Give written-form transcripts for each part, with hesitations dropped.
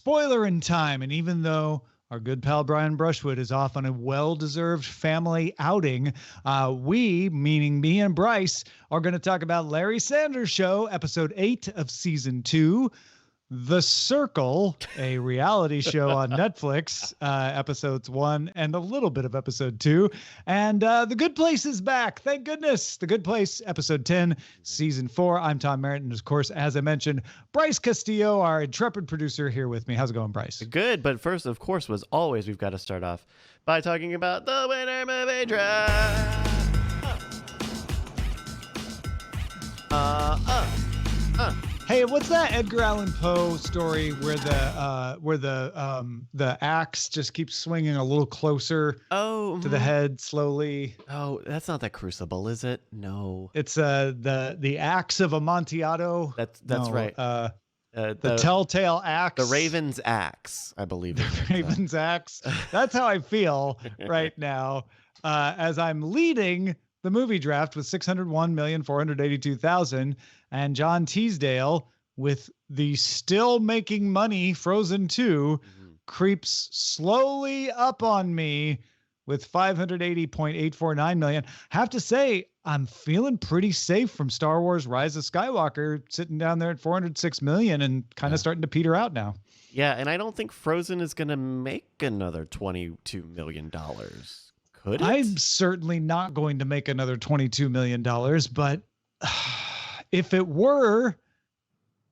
Spoilerin time. And even though our good pal Brian Brushwood is off on a well-deserved family outing, we, meaning me and Bryce, are going to talk about Larry Sanders Show, episode 8 of season 2. The Circle, a reality show on Netflix, episodes 1 and a little bit of episode 2. And The Good Place is back. Thank goodness. The Good Place, episode 10, season 4. I'm Tom Merritt. And of course, as I mentioned, Bryce Castillo, our intrepid producer, here with me. How's it going, Bryce? Good. But first, of course, as always, we've got to start off by talking about the winter movie draft. Hey, what's that Edgar Allan Poe story where the axe just keeps swinging a little closer to the head slowly? Oh, that's not the Crucible, is it? No. It's the axe of Amontillado. That's right. The telltale axe. The Raven's axe, I believe. The Raven's axe. That's how I feel right now as I'm leading the movie draft with 601,482,000, and John Teasdale with the still making money Frozen 2 creeps slowly up on me with 580.849 million. Have to say, I'm feeling pretty safe from Star Wars Rise of Skywalker, sitting down there at 406 million and kind of starting to peter out now. Yeah, and I don't think Frozen is going to make another $22 million. Could it? I'm certainly not going to make another $22 million, but if it were,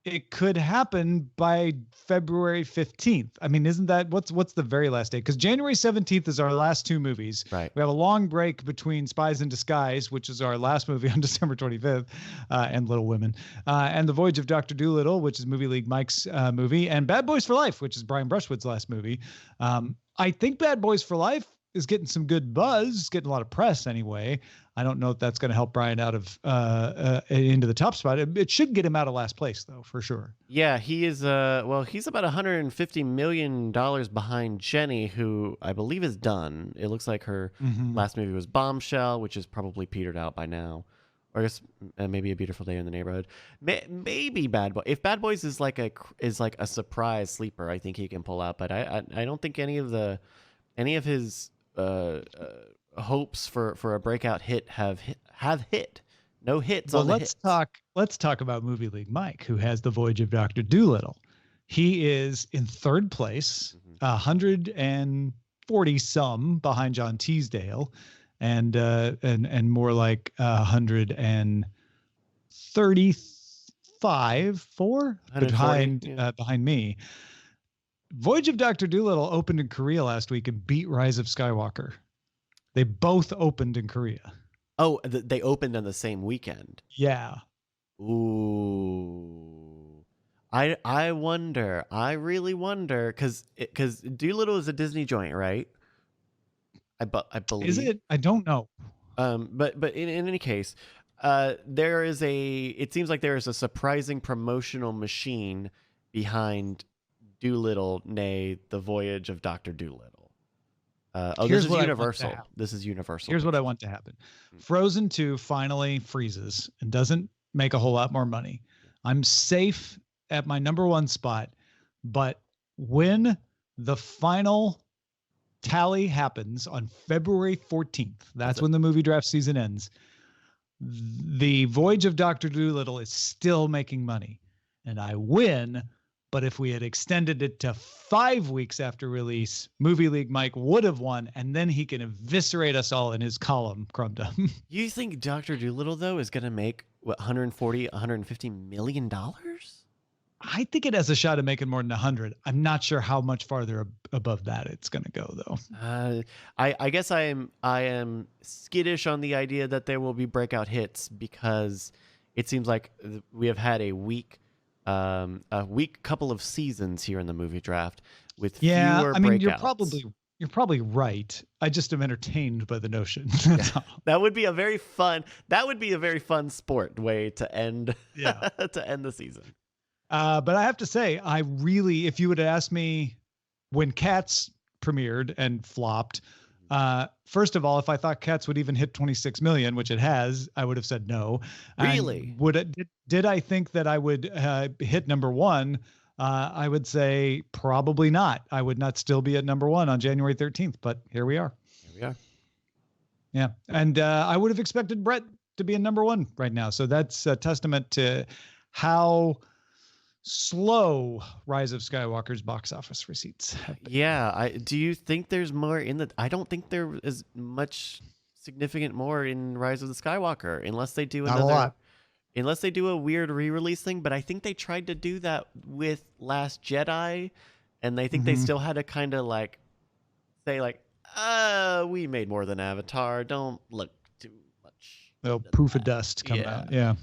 it could happen by February 15th. I mean, isn't that what's the very last day? Because January 17th is our last two movies. Right. We have a long break between Spies in Disguise, which is our last movie on December 25th, and Little Women, and The Voyage of Dr. Dolittle, which is Movie League Mike's movie, and Bad Boys for Life, which is Brian Brushwood's last movie. I think Bad Boys for Life is getting some good buzz, getting a lot of press anyway. I don't know if that's going to help Brian out of into the top spot. It should get him out of last place, though, for sure. Yeah, he is. He's about $150 million behind Jenny, who I believe is done. It looks like her last movie was Bombshell, which is probably petered out by now. Or I guess maybe A Beautiful Day in the Neighborhood. Maybe Bad Boy. If Bad Boys is like a surprise sleeper, I think he can pull out. But I don't think any of his hopes for a breakout hit have hit. No hits on the hits. Let's talk about Movie League Mike, who has The Voyage of Dr. Dolittle. He is in third place, 140 some behind John Teasdale, and more like 135 behind me. Voyage of Dr. Dolittle opened in Korea last week and beat Rise of Skywalker. They both opened in Korea. Oh, they opened on the same weekend. Yeah. Ooh. I wonder. I really wonder because Dolittle is a Disney joint, right? I believe. Is it? I don't know. But in any case, it seems like there is a surprising promotional machine behind Dolittle, nay, The Voyage of Dr. Dolittle. This is Universal. This is Universal. Here's what I want to happen. Frozen 2 finally freezes and doesn't make a whole lot more money. I'm safe at my number one spot, but when the final tally happens on February 14th, that's when the movie draft season ends, The Voyage of Dr. Dolittle is still making money, and I win. But if we had extended it to 5 weeks after release, Movie League Mike would have won, and then he can eviscerate us all in his column, Crumdum. You think Dr. Dolittle, though, is going to make, $150 million? I think it has a shot at making more than 100. I'm not sure how much farther above that it's going to go, though. I guess I am skittish on the idea that there will be breakout hits because it seems like we have had a weak couple of seasons here in the movie draft with fewer breakouts. You're probably right. I just am entertained by the notion. That would be a very fun sport way to end to end the season. But I have to say, if you would have asked me when Cats premiered and flopped, first of all, if I thought Cats would even hit 26 million, which it has, I would have said no. Really? Did I think that I would hit number one? I would say probably not. I would not still be at number 1 on January 13th, but here we are. Here we are. Yeah. And I would have expected Brett to be in number 1 right now. So that's a testament to how slow Rise of Skywalker's box office receipts have been. Yeah. Do you think there's more in the... I don't think there is much significant more in Rise of the Skywalker, unless they do another... Not a lot. Unless they do a weird re-release thing, but I think they tried to do that with Last Jedi, and I think they still had to kind of like say like, we made more than Avatar. Don't look too much. Oh, poof of dust come out. Yeah.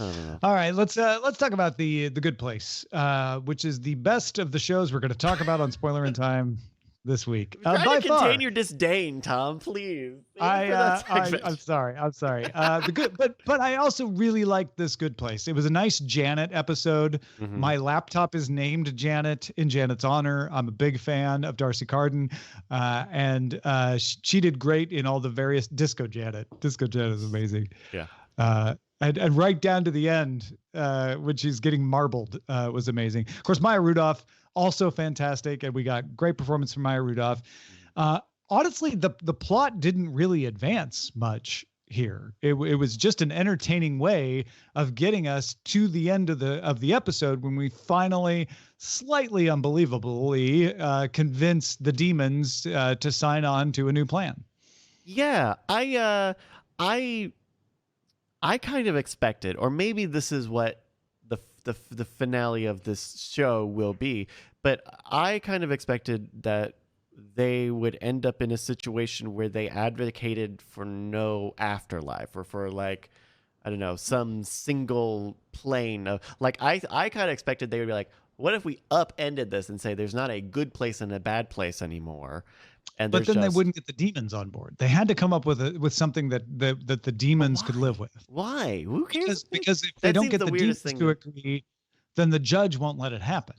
All right, let's talk about the Good Place, which is the best of the shows we're going to talk about on Spoilerin Time this week. Try to contain your disdain, Tom, please. I'm sorry. But I also really like this Good Place. It was a nice Janet episode. My laptop is named Janet in Janet's honor. I'm a big fan of Darcy Carden, and she did great in all the various Disco Janet. Disco Janet is amazing. Yeah. And right down to the end, when she's getting marbled, was amazing. Of course, Maya Rudolph, also fantastic, and we got great performance from Maya Rudolph. Honestly, the plot didn't really advance much here. It was just an entertaining way of getting us to the end of the episode when we finally, slightly unbelievably, convinced the demons to sign on to a new plan. Yeah, I kind of expected, or maybe this is what the finale of this show will be, but I kind of expected that they would end up in a situation where they advocated for no afterlife, or for like, I don't know, some single plane of like, I kind of expected they would be like, what if we upended this and say there's not a good place and a bad place anymore? But then they wouldn't get the demons on board. They had to come up with something that the demons could live with. Why? Who cares? Because if they don't get the demons to agree, then the judge won't let it happen.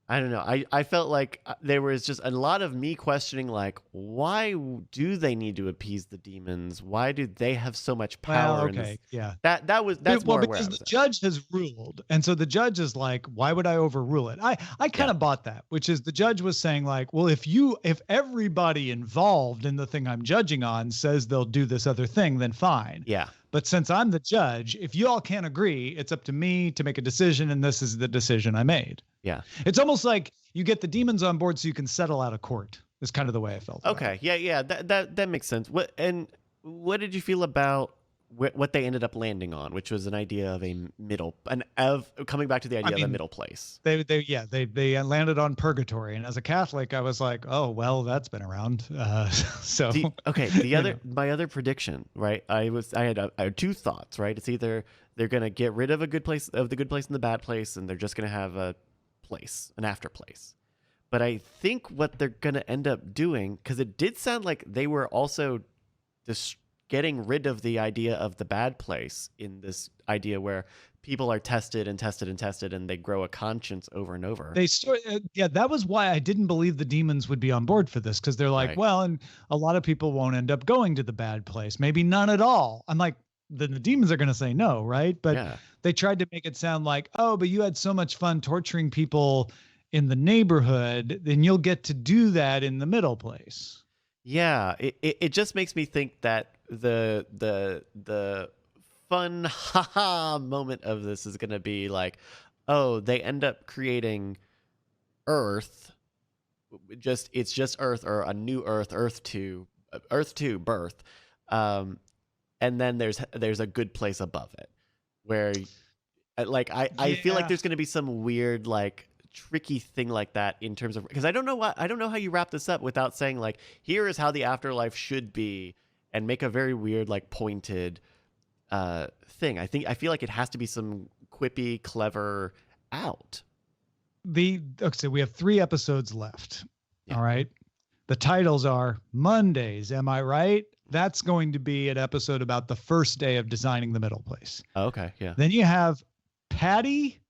I don't know. I felt like there was just a lot of me questioning, like, why do they need to appease the demons? Why do they have so much power? In this? Yeah. That's more because the judge has ruled, and so the judge is like, why would I overrule it? I kind of bought that, which is the judge was saying like, well, if everybody involved in the thing I'm judging on says they'll do this other thing, then fine. Yeah. But since I'm the judge, if you all can't agree, it's up to me to make a decision, and this is the decision I made. Yeah. It's almost like you get the demons on board so you can settle out of court. Is kind of the way I felt. Okay. Yeah. That makes sense. What did you feel about what they ended up landing on, which was an idea of coming back to the idea of a middle place? They landed on purgatory, and as a Catholic, I was like, oh well, that's been around. My other prediction, right? I had two thoughts, right? It's either they're gonna get rid of the good place and the bad place, and they're just gonna have an after place. But I think what they're gonna end up doing, because it did sound like they were also just getting rid of the idea of the bad place in this idea where people are tested and tested and tested, and they grow a conscience over and over. That was why I didn't believe the demons would be on board for this, because they're like, right. Well, and a lot of people won't end up going to the bad place, maybe none at all. I'm like, then the demons are going to say no, right? But they tried to make it sound like, oh, but you had so much fun torturing people in the neighborhood, then you'll get to do that in the middle place. Yeah, it just makes me think that the fun haha moment of this is going to be like, oh, they end up creating Earth. It's just Earth, or a new Earth, Earth 2 birth. And then there's a good place above it where I feel like there's going to be some weird like tricky thing like that in terms of, because I don't know how you wrap this up without saying like, here is how the afterlife should be, and make a very weird like pointed thing. I feel like it has to be some quippy, clever out. So we have 3 episodes left. Yeah. All right. The titles are Mondays. Am I right? That's going to be an episode about the first day of designing the middle place. Oh, okay. Yeah. Then you have Patty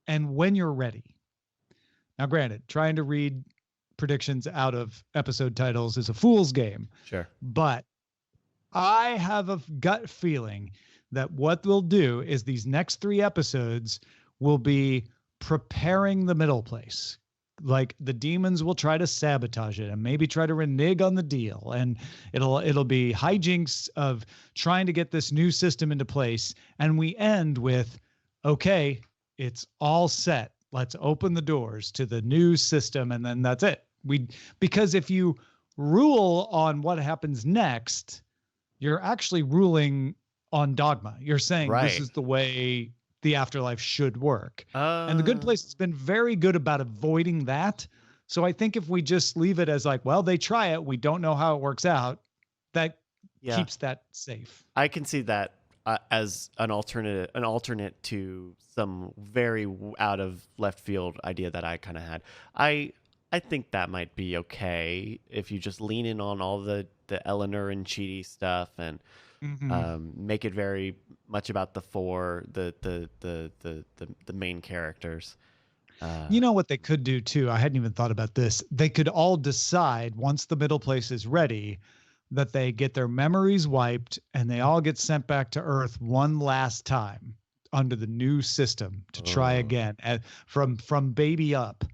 and When You're Ready. Now, granted, trying to read predictions out of episode titles is a fool's game. Sure. But I have a gut feeling that what we'll do is these next 3 episodes will be preparing the middle place. Like the demons will try to sabotage it and maybe try to renege on the deal. And it'll be hijinks of trying to get this new system into place. And we end with, okay, it's all set. Let's open the doors to the new system. And then that's it. Because if you rule on what happens next, you're actually ruling on dogma. You're saying this is the way the afterlife should work. And the Good Place has been very good about avoiding that. So I think if we just leave it as like, well, they try it, we don't know how it works out, that keeps that safe. I can see that as an alternate to some very out of left field idea that I kind of had. I think that might be okay if you just lean in on all the Eleanor and Chidi stuff and make it very much about the main characters. You know what they could do too? I hadn't even thought about this. They could all decide once the middle place is ready that they get their memories wiped and they all get sent back to Earth one last time under the new system to try again from baby up.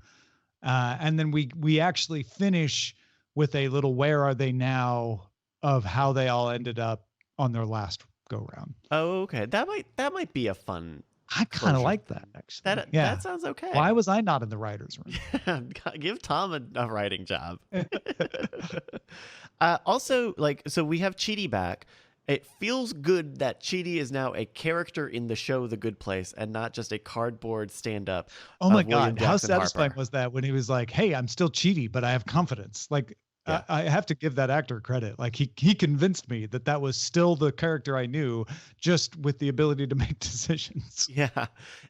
And then we actually finish with a little where are they now of how they all ended up on their last go round. Oh, okay. That might be a fun. I kind of like that actually. That sounds okay. Why was I not in the writer's room? Give Tom a writing job. Also, so we have Chidi back. It feels good that Chidi is now a character in the show The Good Place and not just a cardboard stand-up. Oh my God. How satisfying was that when he was like, hey, I'm still Chidi, but I have confidence. Like, I have to give that actor credit. Like he convinced me that was still the character I knew, just with the ability to make decisions. Yeah.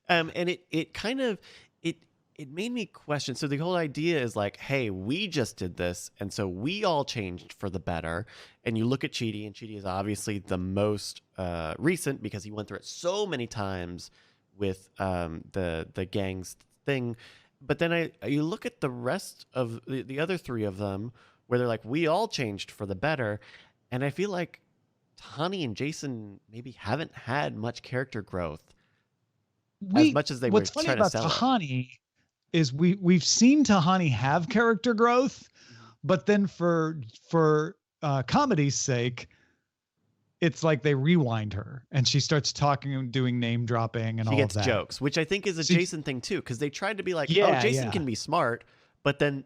And it kind of, it made me question. So the whole idea is like, hey, we just did this. And so we all changed for the better. And you look at Chidi, and Chidi is obviously the most recent because he went through it so many times with the gang's thing. But then you look at the rest of the other three of them, where they're like, we all changed for the better. And I feel like Tahani and Jason maybe haven't had much character growth as much as they were trying to sell. What's funny about Tahani is we've seen Tahani have character growth, but then for comedy's sake, it's like they rewind her and she starts talking and doing name dropping and all of that. She gets jokes, which I think is a Jason thing too, because they tried to be like, Jason can be smart, but then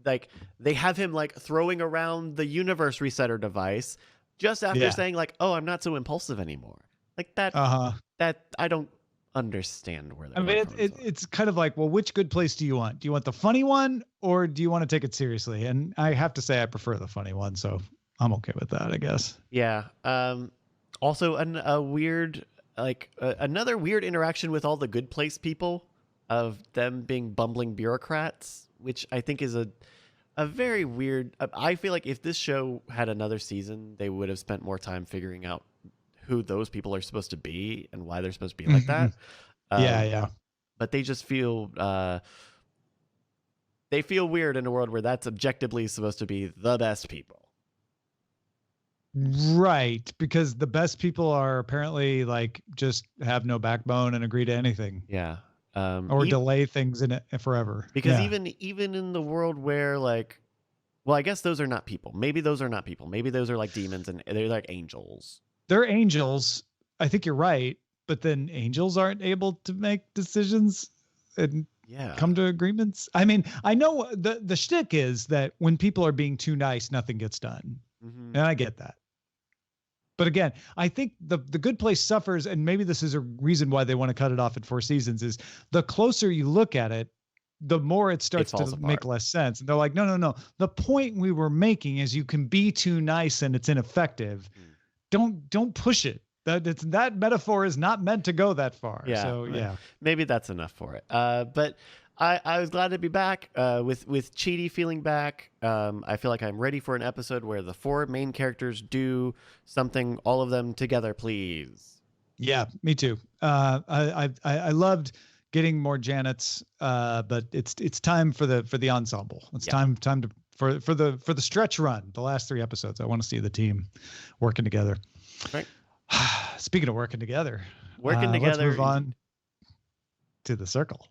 like they have him like throwing around the universe resetter device just after saying like, oh, I'm not so impulsive anymore. Like that I don't understand where they're it's kind of like, well, which Good Place do you want? Do you want the funny one or do you want to take it seriously? And I have to say I prefer the funny one, so I'm okay with that, I guess. Yeah. Also another weird interaction with all the Good Place people of them being bumbling bureaucrats, which I think is a very weird. I feel like if this show had another season, they would have spent more time figuring out who those people are supposed to be and why they're supposed to be like that. Yeah. But they just feel they feel weird in a world where that's objectively supposed to be the best people. Right, because the best people are apparently like just have no backbone and agree to anything. Yeah. Or delay things in it forever. Because even in the world where like, well, I guess those are not people. Maybe those are not people. Maybe those are like demons and they're like angels. They're angels. I think you're right. But then angels aren't able to make decisions and come to agreements. I mean, I know the shtick is that when people are being too nice, nothing gets done. Mm-hmm. And I get that. But again, I think the Good Place suffers, and maybe this is a reason why they want to cut it off at 4 seasons, is the closer you look at it, the more it starts to make less sense. And they're like, no. The point we were making is you can be too nice and it's ineffective. Don't push it. That metaphor is not meant to go that far. Yeah. So maybe that's enough for it. But I was glad to be back with Chidi feeling back. I feel like I'm ready for an episode where the 4 main characters do something, all of them together, please. Yeah, me too. I loved getting more Janets, but it's time for the ensemble. It's time for the stretch run. The last 3 episodes, I want to see the team working together. Right. Speaking of working together, let's move on to the circle.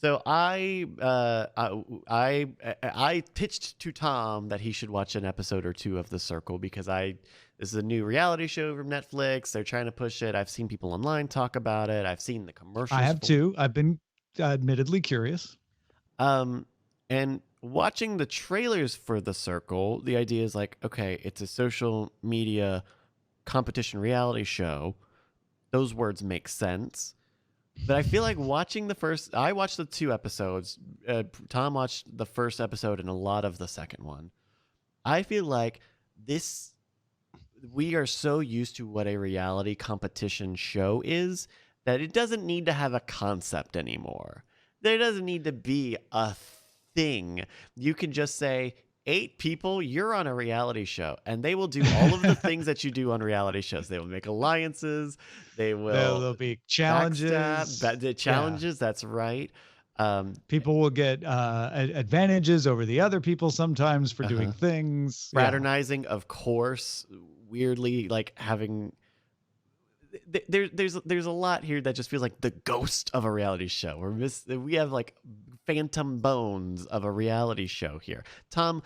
So I pitched to Tom that he should watch an episode or two of The Circle because this is a new reality show from Netflix. They're trying to push it. I've seen people online talk about it. I've seen the commercials. I have too. I've been admittedly curious. And watching the trailers for The Circle, the idea is like, okay, it's a social media competition reality show. Those words make sense. But I feel like I watched the 2 episodes. Tom watched the first episode and a lot of the second one. I feel like we are so used to what a reality competition show is that it doesn't need to have a concept anymore. There doesn't need to be a thing. You can just say, 8 people, you're on a reality show, and they will do all of the things that you do on reality shows. They will make alliances. There'll be challenges. The challenges, that's right. People will get advantages over the other people sometimes for doing things. Fraternizing, of course. Weirdly, like having. There's a lot here that just feels like the ghost of a reality show. We have like phantom bones of a reality show here. Tom,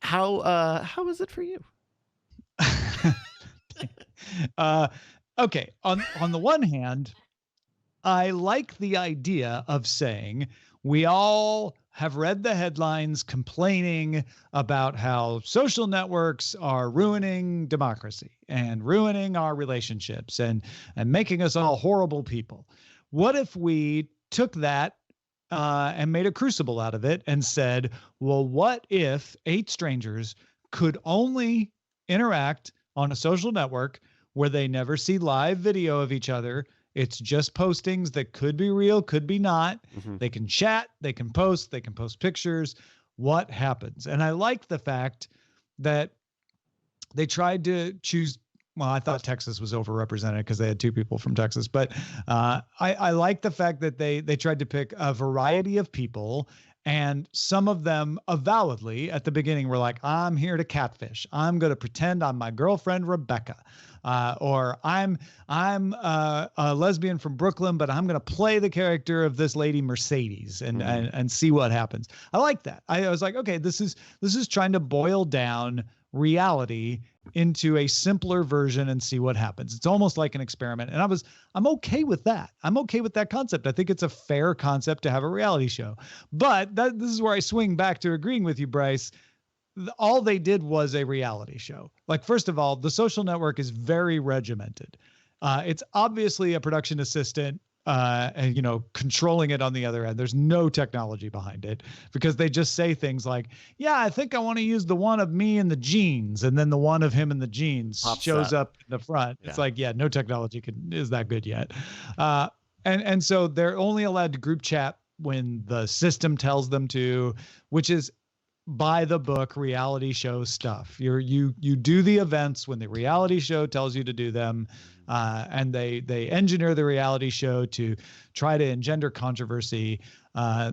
how is it for you? Okay. On the one hand, I like the idea of saying we all have read the headlines complaining about how social networks are ruining democracy and ruining our relationships and making us all horrible people. What if we took that and made a crucible out of it and said, well, what if 8 strangers could only interact on a social network where they never see live video of each other? It's just postings that could be real, could be not. Mm-hmm. They can chat, they can post pictures. What happens? And I like the fact that they tried to choose. Well, I thought Texas was overrepresented because they had 2 people from Texas, but I like the fact that they tried to pick a variety of people, and some of them avowedly at the beginning were like, I'm here to catfish. I'm going to pretend I'm my girlfriend, Rebecca. Or I'm a lesbian from Brooklyn, but I'm going to play the character of this lady Mercedes and see what happens. I like that. I was like, okay, this is trying to boil down reality into a simpler version and see what happens. It's almost like an experiment. And I'm okay with that. I'm okay with that concept. I think it's a fair concept to have a reality show. But this is where I swing back to agreeing with you, Bryce. All they did was a reality show. Like, first of all, the social network is very regimented. It's obviously a production assistant, and, controlling it on the other end. There's no technology behind it because they just say things like, yeah, I think I want to use the one of me in the jeans. And then the one of him in the jeans shows up in the front. Yeah. It's like, yeah, no technology is that good yet. And so they're only allowed to group chat when the system tells them to, which is by the book reality show stuff. You do the events when the reality show tells you to do them, and they engineer the reality show to try to engender controversy. I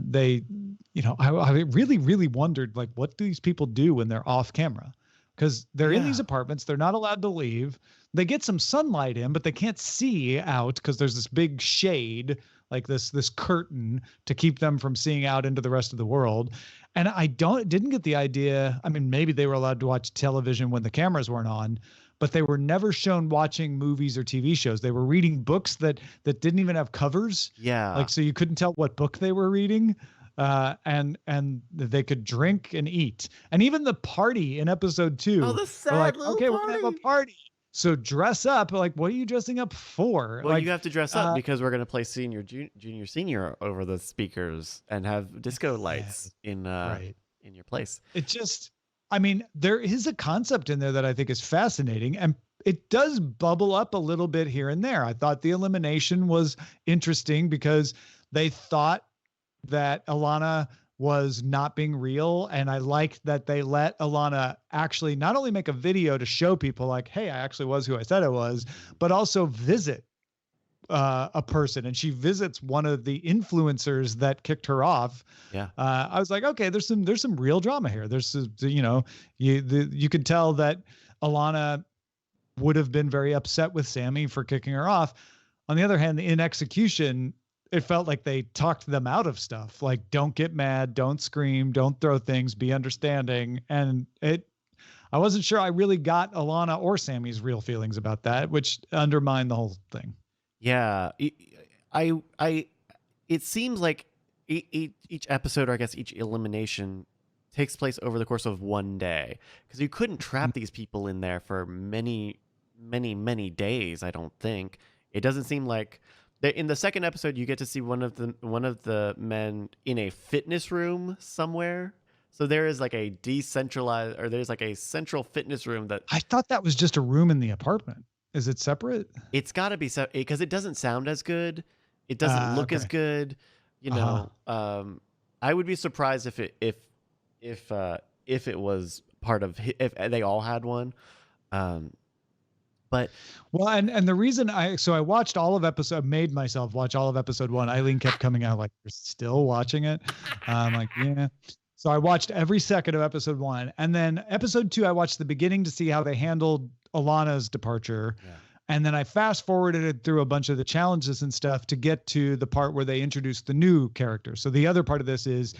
really wondered, like, what do these people do when they're off camera? Because they're in these apartments, they're not allowed to leave. They get some sunlight in, but they can't see out because there's this big shade, like this curtain to keep them from seeing out into the rest of the world. And I didn't get the idea. I mean, maybe they were allowed to watch television when the cameras weren't on, but they were never shown watching movies or TV shows. They were reading books that didn't even have covers. Yeah. Like, so you couldn't tell what book they were reading. And they could drink and eat. And even the party in episode 2. Oh, the sad little okay, party. We're gonna have a party. So dress up. Like, what are you dressing up for? Well, you have to dress up because we're going to play junior, senior over the speakers and have disco lights in your place. It just, I mean, there is a concept in there that I think is fascinating, and it does bubble up a little bit here and there. I thought the elimination was interesting because they thought that Alana was not being real. And I liked that they let Alana actually not only make a video to show people like, hey, I actually was who I said I was, but also visit a person. And she visits one of the influencers that kicked her off. Yeah. I was like, okay, there's some real drama here. There's, you could tell that Alana would have been very upset with Sammy for kicking her off. On the other hand, in execution, it felt like they talked them out of stuff. Like, don't get mad, don't scream, don't throw things, be understanding. And I wasn't sure I really got Alana or Sammy's real feelings about that, which undermined the whole thing. Yeah, it seems like each episode, or I guess each elimination, takes place over the course of one day, because you couldn't trap these people in there for many days. I don't think. It doesn't seem like in the second episode you get to see one of the men in a fitness room somewhere. So there is like a decentralized, or there's like a central fitness room that I thought that was just a room in the apartment. Is it separate? It's got to be because it doesn't sound as good. It doesn't look as good. You know, I would be surprised if it was part of, if they all had one. But well, and the reason I watched all of made myself watch all of episode 1. Eileen kept coming out like, "You're still watching it?" I'm like, yeah. So I watched every second of episode 1, and then episode 2, I watched the beginning to see how they handled Alana's departure. Yeah. And then I fast forwarded it through a bunch of the challenges and stuff to get to the part where they introduced the new character. So the other part of this is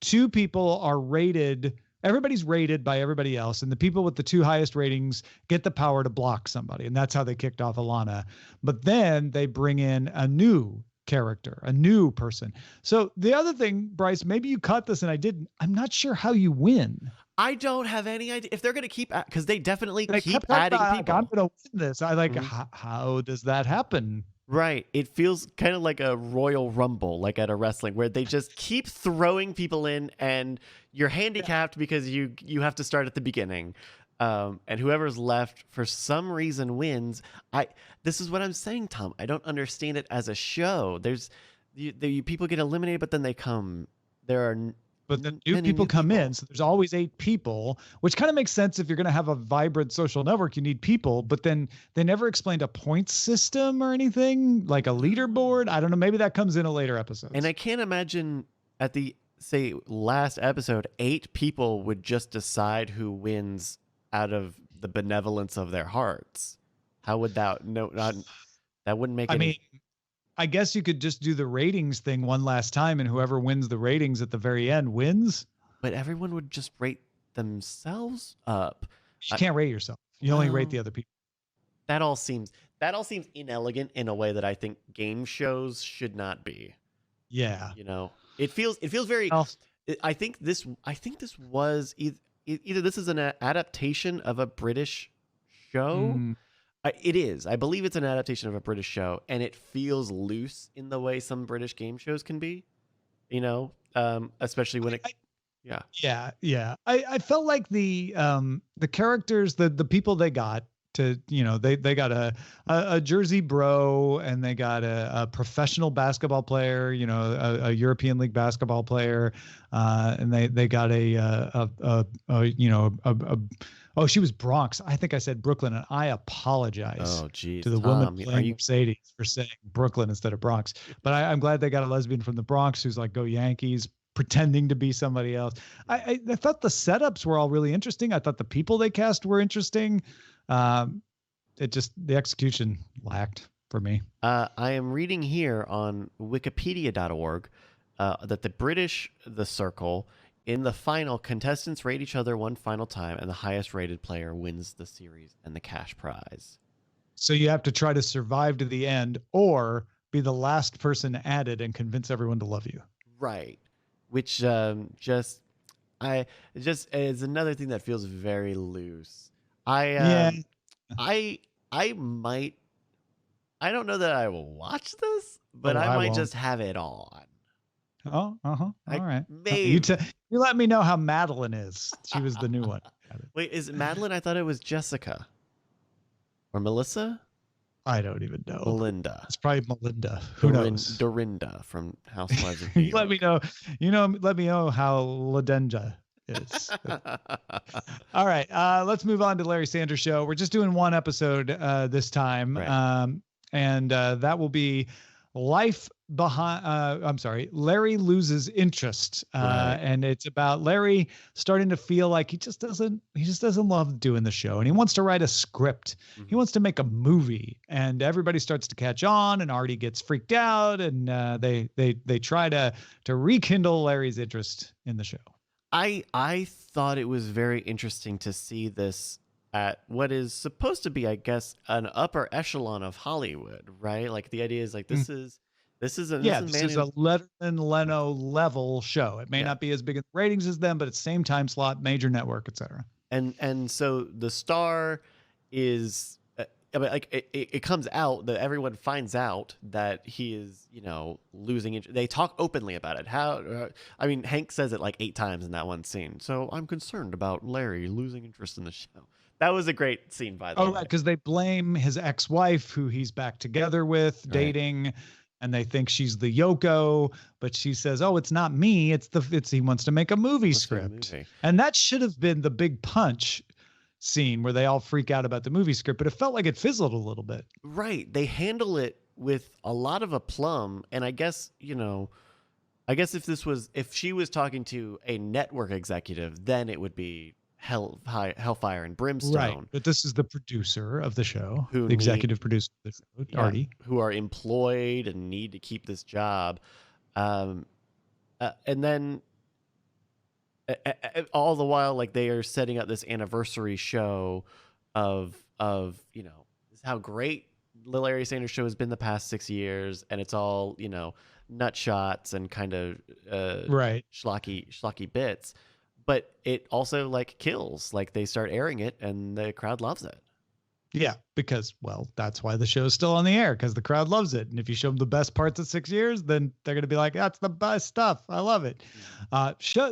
2 people are rated. Everybody's rated by everybody else. And the people with the 2 highest ratings get the power to block somebody. And that's how they kicked off Alana. But then they bring in a new character, a new person. So the other thing, Bryce, maybe you caught this and I didn't. I'm not sure how you win. I don't have any idea if they're going to keep, because they definitely keep adding people. I'm going to win this. I like, how does that happen? Right. It feels kind of like a Royal Rumble, like at a wrestling, where they just keep throwing people in, and you're handicapped because you have to start at the beginning. And whoever's left for some reason wins. This is what I'm saying, Tom. I don't understand it as a show. There's people get eliminated, but then they come. But the new people come in, so there's always 8 people, which kind of makes sense. If you're going to have a vibrant social network, you need people. But then they never explained a point system or anything, like a leaderboard. I don't know. Maybe that comes in a later episode. And I can't imagine at the, say, last episode, 8 people would just decide who wins out of the benevolence of their hearts. How would that that wouldn't make any... I guess you could just do the ratings thing one last time, and whoever wins the ratings at the very end wins. But everyone would just rate themselves up. You can't rate yourself. You only rate the other people. That all seems inelegant in a way that I think game shows should not be. Yeah. You know, it feels very... I think this was either this is an adaptation of a British show. It is. I believe it's an adaptation of a British show, and it feels loose in the way some British game shows can be, you know, especially when Yeah. I felt like the characters, the people they got to, you know, they got a Jersey bro, and they got a professional basketball player, you know, a European League basketball player, and they got oh, she was Bronx. I think I said Brooklyn, and I apologize to the woman playing Mercedes for saying Brooklyn instead of Bronx. But I'm glad they got a lesbian from the Bronx who's like, go Yankees, pretending to be somebody else. I thought the setups were all really interesting. I thought the people they cast were interesting. The execution lacked for me. I am reading here on wikipedia.org that the Circle, in the final, contestants rate each other one final time, and the highest rated player wins the series and the cash prize. So you have to try to survive to the end, or be the last person added and convince everyone to love you. Right. Which is another thing that feels very loose. I don't know that I will watch this, but I might just have it on. Oh, all right. Maybe. You let me know how Madeline is. She was the new one. Wait, is it Madeline? I thought it was Jessica. Or Melissa? I don't even know. Melinda. It's probably Melinda. Who knows? Dorinda from Housewives of New York. Let me know how Ladenja is. All right. Let's move on to Larry Sanders Show. We're just doing one episode this time. Right. And that will be Life Larry loses interest, Right. and it's about Larry starting to feel like he just doesn't love doing the show, and he wants to write a script. He Mhm. wants to make a movie, and everybody starts to catch on, and Artie gets freaked out, and they try to rekindle Larry's interest in the show. I thought it was very interesting to see this at what is supposed to be, I guess, an upper echelon of Hollywood, right? Like the idea is like this is this is Yeah, a this man is a who, Letterman Leno level show. It may yeah. not be as big in ratings as them, but it's same time slot, major network, etc. And so the star is I mean, like it comes out that everyone finds out that he is, losing interest. They talk openly about it. I mean, Hank says it like 8 times in that one scene. So I'm concerned about Larry losing interest in the show. That was a great scene, by the way. Right, because they blame his ex-wife, who he's back together with, Right. dating, and they think she's the Yoko, but she says, "Oh, it's not me. It's he wants to make a movie script." And that should have been the big punch scene where they all freak out about the movie script, but it felt like it fizzled a little bit. Right. They handle it with a lot of aplomb, and I guess, if she was talking to a network executive, then it would be hellfire and brimstone. Right. But this is the producer of the show, the executive producer of the show, Artie, who are employed and need to keep this job. And then all the while, like, they are setting up this anniversary show of this is how great the Larry Sanders Show has been the past 6 years, and it's all nut shots and kind of right, schlocky bits, but it also like kills. Like, they start airing it and the crowd loves it. Yeah, because, well, that's why the show's still on the air, because the crowd loves it. And if you show them the best parts of 6 years, then they're going to be like, that's the best stuff. I love it.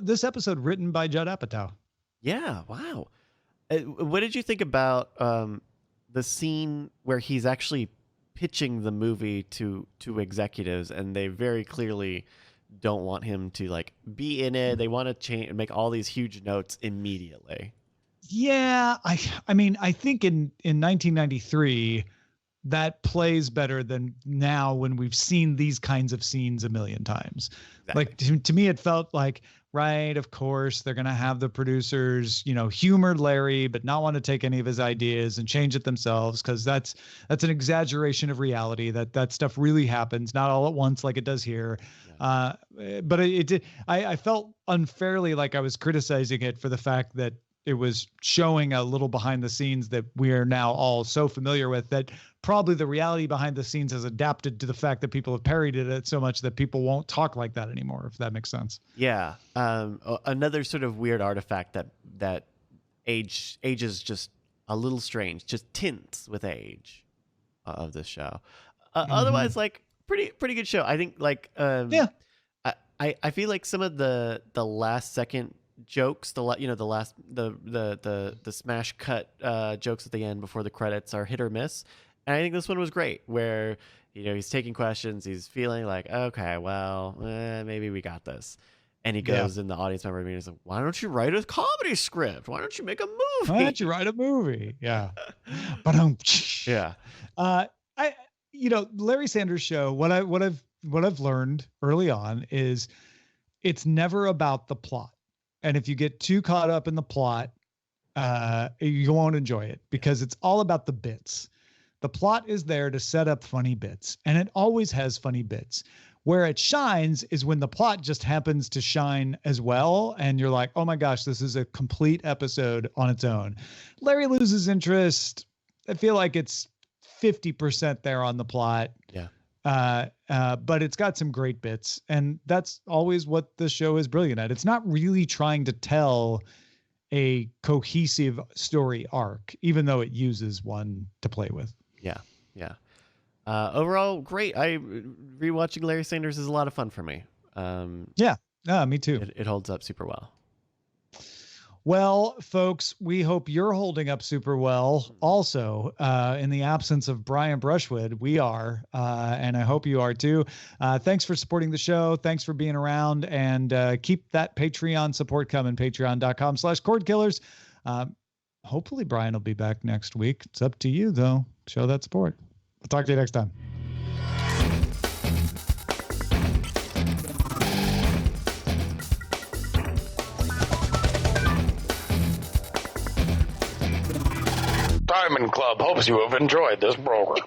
This episode written by Judd Apatow. Yeah, wow. What did you think about the scene where he's actually pitching the movie to executives, and they very clearly don't want him to like be in it? They want to change, make all these huge notes immediately. Yeah, I mean, I think in 1993 that plays better than now when we've seen these kinds of scenes a million times. Exactly. Like to me, it felt like, right, of course, they're going to have the producers, humor Larry, but not want to take any of his ideas and change it themselves, because that's an exaggeration of reality. That stuff really happens, not all at once like it does here. Yeah. But I felt unfairly like I was criticizing it for the fact that it was showing a little behind the scenes that we are now all so familiar with, that probably the reality behind the scenes has adapted to the fact that people have parodied it so much that people won't talk like that anymore, if that makes sense. Yeah. Another sort of weird artifact that ages just a little strange, just tints with age of this show. Otherwise, like, pretty good show. I think, like, yeah. I feel like some of the last second jokes, the smash cut jokes at the end before the credits are hit or miss, and I think this one was great, where he's taking questions, he's feeling like, okay, well, maybe we got this, and he goes in the audience member meeting, he's like, why don't you write a comedy script? Why don't you make a movie? Why don't you write a movie? Yeah. But yeah. Larry Sanders Show, what I've learned early on is it's never about the plot. And if you get too caught up in the plot, you won't enjoy it, because it's all about the bits. The plot is there to set up funny bits, and it always has funny bits. Where it shines is when the plot just happens to shine as well, and you're like, oh my gosh, this is a complete episode on its own. Larry loses interest. I feel like it's 50% there on the plot. Yeah. But it's got some great bits, and that's always what the show is brilliant at. It's not really trying to tell a cohesive story arc, even though it uses one to play with. Yeah. Overall, great. Rewatching Larry Sanders is a lot of fun for me. Me too. It holds up super well. Well, folks, we hope you're holding up super well. Also, in the absence of Brian Brushwood, we are, and I hope you are too. Thanks for supporting the show. Thanks for being around, and keep that Patreon support coming. Patreon.com/Cordkillers. Hopefully Brian will be back next week. It's up to you, though. Show that support. We'll talk to you next time. Diamond Club hopes you have enjoyed this program.